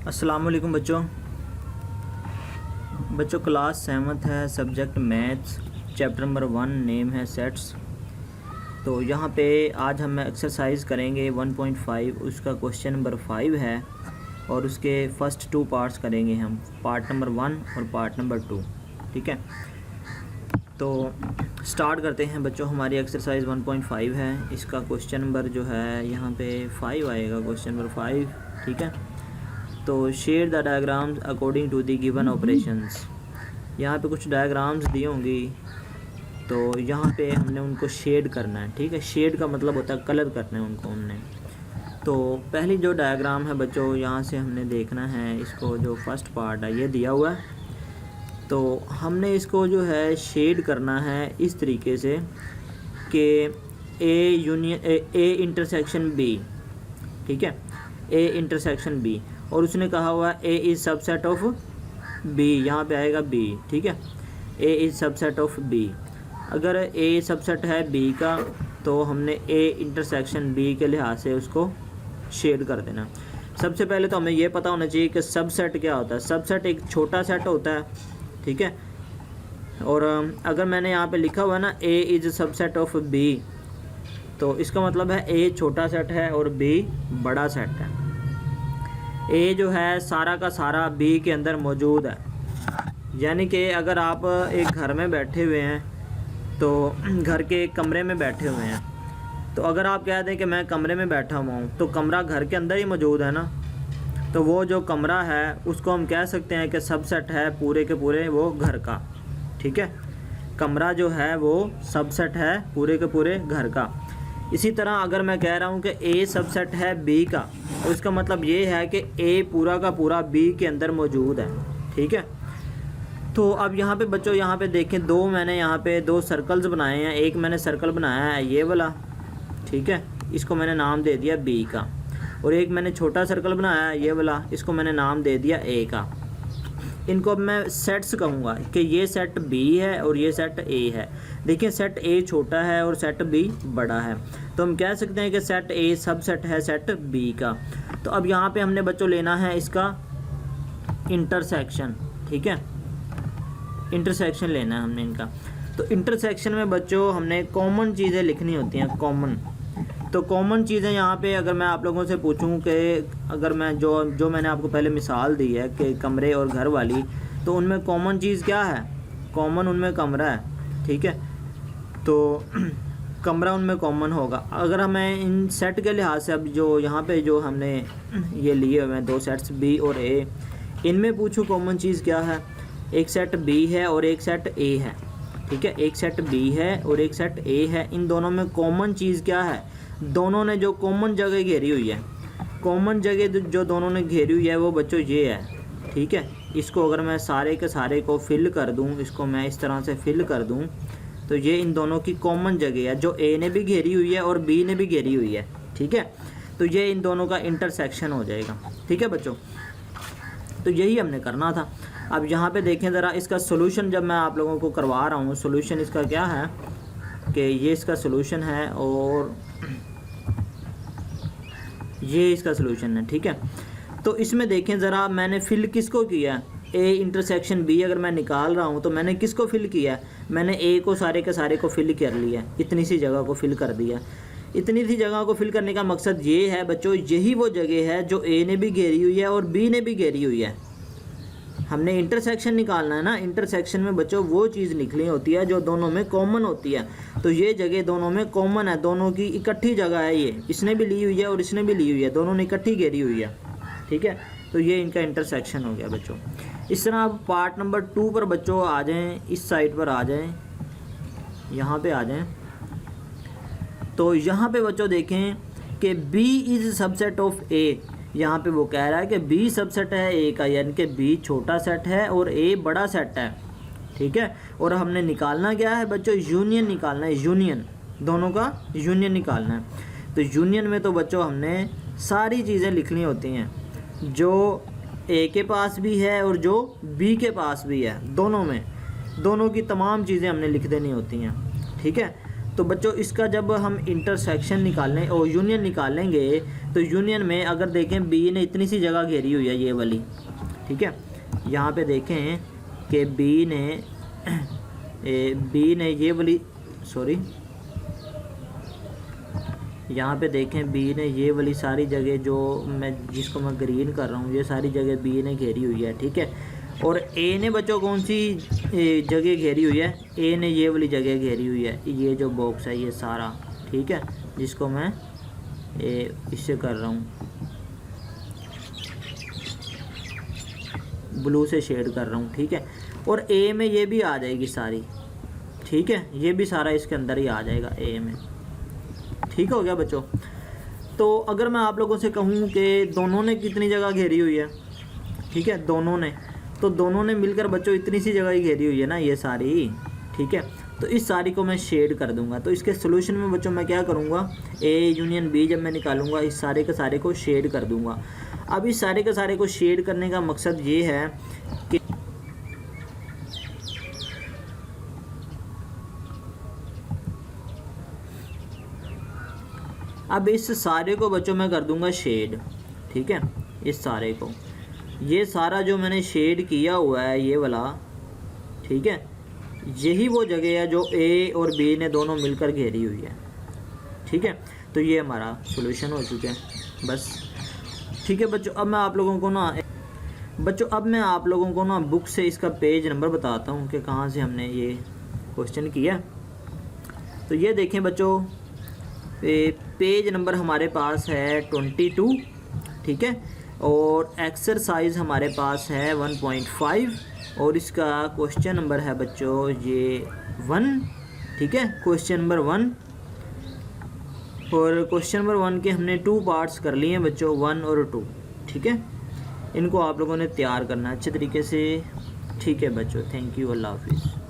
अस्सलामुअलैकुम बच्चों class 7th है, subject maths, chapter number 1, name है सेट्स। तो यहाँ पे आज हम एक्सरसाइज करेंगे 1.5, उसका क्वेश्चन नंबर 5 है और उसके फर्स्ट 2 पार्ट्स करेंगे हम, पार्ट नंबर 1 और पार्ट नंबर 2। ठीक है, तो स्टार्ट करते हैं बच्चों। हमारी एक्सरसाइज 1.5 है, इसका क्वेश्चन नंबर जो है यहाँ पे 5 आएगा, क्वेश्चन नंबर 5। ठीक है, तो share the diagrams according to the given operations. यहाँ पे कुछ डायग्राम्स दी होंगी, तो यहाँ पे हमने उनको शेड करना है। ठीक है, शेड का मतलब होता है कलर करना है उनको हमने। तो पहली जो डायग्राम है बच्चों, यहाँ से हमने देखना है इसको, जो फर्स्ट पार्ट है ये दिया हुआ है, तो हमने इसको जो है शेड करना है इस तरीके से कि ए इंटरसेक्शन बी। ठीक है, ए इंटरसेक्शन बी, और उसने कहा हुआ A is subset of B, यहाँ पे आएगा बी। ठीक है, A is subset of B. अगर ए सबसेट है बी का, तो हमने ए इंटरसेक्शन बी के लिहाज से उसको शेड कर देना। सबसे पहले तो हमें ये पता होना चाहिए कि सबसेट क्या होता है। सबसेट एक छोटा सेट होता है। ठीक है, और अगर मैंने यहाँ पे लिखा हुआ है ना A is subset of B, तो इसका मतलब है ए छोटा सेट है और बी बड़ा सेट है। ए जो है सारा का सारा बी के अंदर मौजूद है। यानी कि अगर आप एक घर में बैठे हुए हैं, तो घर के एक कमरे में बैठे हुए हैं, तो अगर आप कह दें कि मैं कमरे में बैठा हुआ हूँ, तो कमरा घर के अंदर ही मौजूद है ना, तो वो जो कमरा है उसको हम कह सकते हैं कि सबसेट है पूरे के पूरे वो घर का। ठीक है, कमरा जो है वो सबसेट है पूरे के पूरे घर का। इसी तरह अगर मैं कह रहा हूँ कि ए सबसेट है बी का, तो इसका मतलब ये है कि ए पूरा का पूरा बी के अंदर मौजूद है। ठीक है, तो अब यहाँ पे बच्चों, यहाँ पे देखें, मैंने यहाँ पे 2 सर्कल्स बनाए हैं। एक मैंने सर्कल बनाया है ये वाला, ठीक है, इसको मैंने नाम दे दिया बी का, और एक मैंने छोटा सर्कल बनाया है ये वाला, इसको मैंने नाम दे दिया ए का। इनको अब मैं सेट्स कहूँगा कि ये सेट बी है और ये सेट ए है। देखिए, सेट ए छोटा है और सेट बी बड़ा है, तो हम कह सकते हैं कि सेट ए सबसेट है सेट बी का। तो अब यहाँ पे हमने बच्चों लेना है इसका इंटरसेक्शन। ठीक है, इंटरसेक्शन लेना है हमने इनका। तो इंटरसेक्शन में बच्चों हमने कॉमन चीज़ें लिखनी होती हैं, कॉमन। तो कॉमन चीज़ें यहाँ पे अगर मैं आप लोगों से पूछूं कि अगर मैं जो मैंने आपको पहले मिसाल दी है कि कमरे और घर वाली, तो उनमें कॉमन चीज़ क्या है? कॉमन उनमें कमरा है। ठीक है, तो कमरा उनमें कॉमन होगा। अगर हमें इन सेट के लिहाज से, अब जो यहाँ पे जो हमने ये लिए हुए हैं 2 सेट्स बी और ए, इनमें पूछूँ कॉमन चीज़ क्या है? एक सेट बी है और एक सेट ए है। ठीक है, एक सेट बी है और एक सेट ए है। इन दोनों में कॉमन चीज़ क्या है? दोनों ने जो कॉमन जगह घेरी हुई है, कॉमन जगह जो दोनों ने घेरी हुई है वो बच्चों ये है। ठीक है, इसको अगर मैं सारे के सारे को फिल कर दूं, इसको मैं इस तरह से फिल कर दूं, तो ये इन दोनों की कॉमन जगह है, जो ए ने भी घेरी हुई है और बी ने भी घेरी हुई है। ठीक है, तो ये इन दोनों का इंटरसेक्शन हो जाएगा। ठीक है बच्चों, तो यही हमने करना था। अब यहाँ पे देखें ज़रा, इसका सोल्यूशन जब मैं आप लोगों को करवा रहा हूँ, सोल्यूशन इसका क्या है कि ये इसका सोल्यूशन है और ये इसका सोल्यूशन है। ठीक है, तो इसमें देखें ज़रा, मैंने फिल किसको किया? ए इंटरसेक्शन बी अगर मैं निकाल रहा हूँ तो मैंने किसको फिल किया? मैंने ए को सारे के सारे को फिल कर लिया, इतनी सी जगह को फिल कर दिया। इतनी सी जगह को फिल करने का मकसद ये है बच्चों, यही वो जगह है जो ए ने भी घेरी हुई है और बी ने भी घेरी हुई है। हमने इंटरसेक्शन निकालना है ना, इंटरसेक्शन में बच्चों वो चीज़ निकली होती है जो दोनों में कॉमन होती है। तो ये जगह दोनों में कॉमन है, दोनों की इकट्ठी जगह है। ये इसने भी ली हुई है और इसने भी ली हुई है, दोनों ने इकट्ठी घेरी हुई है। ठीक है, तो ये इनका इंटरसेक्शन हो गया बच्चों। इस तरह आप पार्ट नंबर 2 पर बच्चों आ जाएँ, इस साइड पर आ जाएँ, यहाँ पर आ जाएँ। तो यहाँ पर बच्चों देखें कि बी इज़ सबसेट ऑफ ए। यहाँ पे वो कह रहा है कि बी सबसेट है ए का, यानी कि बी छोटा सेट है और ए बड़ा सेट है। ठीक है, और हमने निकालना क्या है बच्चों? यूनियन निकालना है, यूनियन, दोनों का यूनियन निकालना है। तो यूनियन में तो बच्चों हमने सारी चीज़ें लिखनी होती हैं, जो ए के पास भी है और जो बी के पास भी है, दोनों में, दोनों की तमाम चीज़ें हमने लिख देनी होती हैं। ठीक है, तो बच्चों इसका जब हम इंटरसेक्शन निकालें और यूनियन निकालेंगे तो यूनियन में अगर देखें बी ने इतनी सी जगह घेरी हुई है ये वाली, ठीक है। यहाँ पे देखें कि बी ने ये वाली, सॉरी, यहाँ पे देखें बी ने ये वाली सारी जगह जो जिसको मैं ग्रीन कर रहा हूँ, ये सारी जगह बी ने घेरी हुई है, ठीक है। और ए ने बच्चों कौन सी जगह घेरी हुई है, ए ने ये वाली जगह घेरी हुई है, ये जो बॉक्स है ये सारा, ठीक है, जिसको मैं इससे कर रहा हूँ, ब्लू से शेड कर रहा हूँ, ठीक है। और ए में ये भी आ जाएगी सारी, ठीक है, ये भी सारा इसके अंदर ही आ जाएगा ए में, ठीक हो गया बच्चों। तो अगर मैं आप लोगों से कहूँ कि दोनों ने कितनी जगह घेरी हुई है, ठीक है, दोनों ने, तो दोनों ने मिलकर बच्चों इतनी सी जगह ही घेरी हुई है ना ये सारी, ठीक है। तो इस सारी को मैं शेड कर दूंगा। तो इसके सोल्यूशन में बच्चों मैं क्या करूँगा, ए यूनियन बी जब मैं निकालूंगा इस सारे के सारे को शेड कर दूंगा। अब इस सारे के सारे को शेड करने का मकसद ये है कि अब इस सारे को बच्चों मैं कर दूंगा शेड, ठीक है, इस सारे को, ये सारा जो मैंने शेड किया हुआ है ये वाला, ठीक है, यही वो जगह है जो ए और बी ने दोनों मिलकर घेरी हुई है, ठीक है। तो ये हमारा सॉल्यूशन हो चुका है बस, ठीक है बच्चों। अब मैं आप लोगों को ना बुक से इसका पेज नंबर बताता हूँ कि कहाँ से हमने ये क्वेश्चन किया। तो ये देखें बच्चों, पेज नंबर हमारे पास है 22, ठीक है, और एक्सरसाइज हमारे पास है 1.5 और इसका क्वेश्चन नंबर है बच्चों ये 1, ठीक है, क्वेश्चन नंबर 1। और क्वेश्चन नंबर 1 के हमने 2 पार्ट्स कर लिए हैं बच्चों, 1 और 2, ठीक है। इनको आप लोगों ने तैयार करना है अच्छे तरीके से, ठीक है बच्चों। थैंक यू, अल्लाह हाफिज़।